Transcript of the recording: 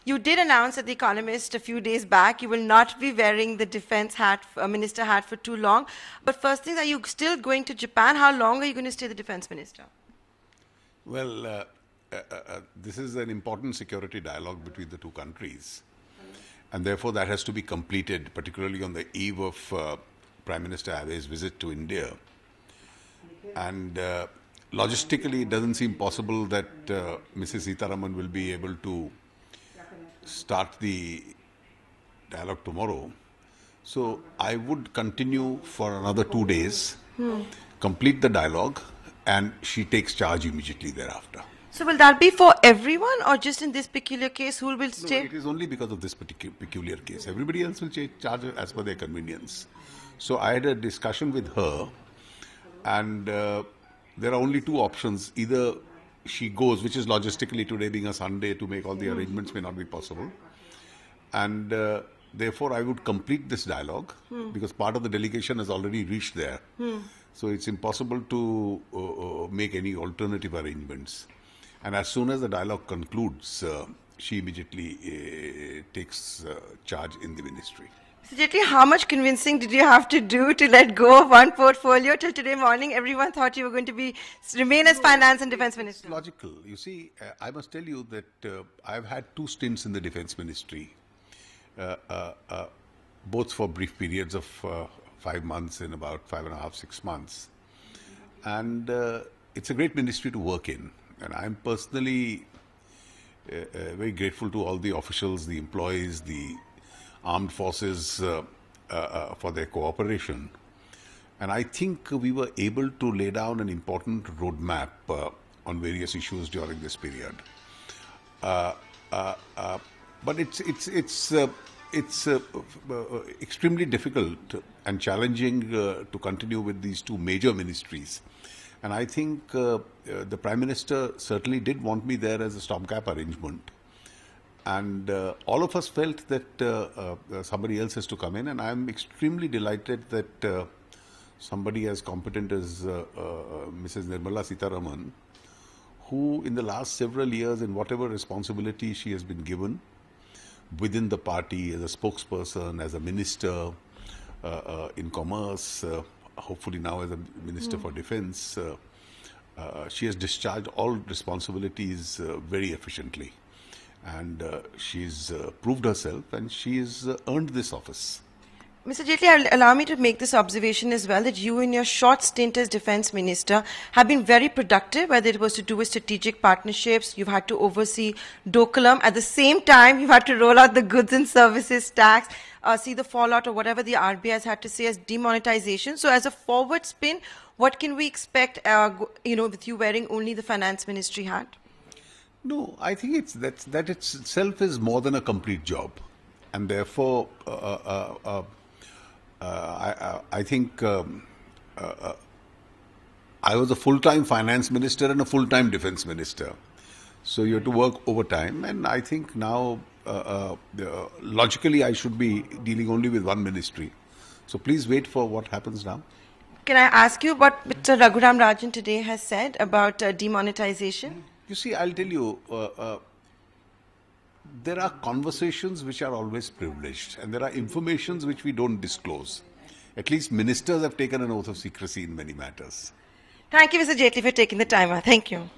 You did announce at The Economist a few days back you will not be wearing the defense hat, minister hat for too long. But first things, are you still going to Japan? How long are you going to stay the defense minister? Well, this is an important security dialogue between the two countries. And therefore, that has to be completed, particularly on the eve of Prime Minister Abe's visit to India. And logistically, it doesn't seem possible that Mrs. Sitharaman will be able to start the dialogue tomorrow. So I would continue for another 2 days, complete the dialogue, and she takes charge immediately thereafter. So will that be for everyone or just in this peculiar case who will stay? No, it is only because of this peculiar case. Everybody else will take charge as per their convenience. So I had a discussion with her, and there are only two options. Either she goes, which is logistically today being a Sunday to make all the arrangements may not be possible. And therefore I would complete this dialogue because part of the delegation has already reached there. So it's impossible to make any alternative arrangements. And as soon as the dialogue concludes, she immediately takes charge in the ministry. So Jaitly, how much convincing did you have to do to let go of one portfolio? Till today morning, everyone thought you were going to remain as finance and defense minister. It's logical. You see, I must tell you that I've had 2 stints in the defense ministry, both for brief periods of 5 months and about 5.5, 6 months. And it's a great ministry to work in. And I'm personally very grateful to all the officials, the employees, the armed forces for their cooperation. And I think we were able to lay down an important roadmap on various issues during this period. But it's extremely difficult and challenging to continue with these 2 major ministries. And I think the Prime Minister certainly did want me there as a stopgap arrangement. And all of us felt that somebody else has to come in. And I'm extremely delighted that somebody as competent as Mrs. Nirmala Sitharaman, who in the last several years, in whatever responsibility she has been given within the party, as a spokesperson, as a minister in commerce, hopefully now as a Minister for Defense, she has discharged all responsibilities very efficiently. And she's proved herself and she's earned this office. Mr. Jaitly, allow me to make this observation as well, that you in your short stint as defense minister have been very productive, whether it was to do with strategic partnerships, you've had to oversee Dokulam. At the same time, you've had to roll out the goods and services tax, see the fallout or whatever the RBI has had to say as demonetization. So as a forward spin, what can we expect, with you wearing only the finance ministry hat? No, I think that itself is more than a complete job. And therefore, I think I was a full-time finance minister and a full-time defense minister. So you have to work overtime. And I think now, logically, I should be dealing only with one ministry. So please wait for what happens now. Can I ask you what Mr. Raghuram Rajan today has said about demonetization? You see, I'll tell you, there are conversations which are always privileged and there are informations which we don't disclose. At least ministers have taken an oath of secrecy in many matters. Thank you, Mr. Jaitly, for taking the time out. Thank you.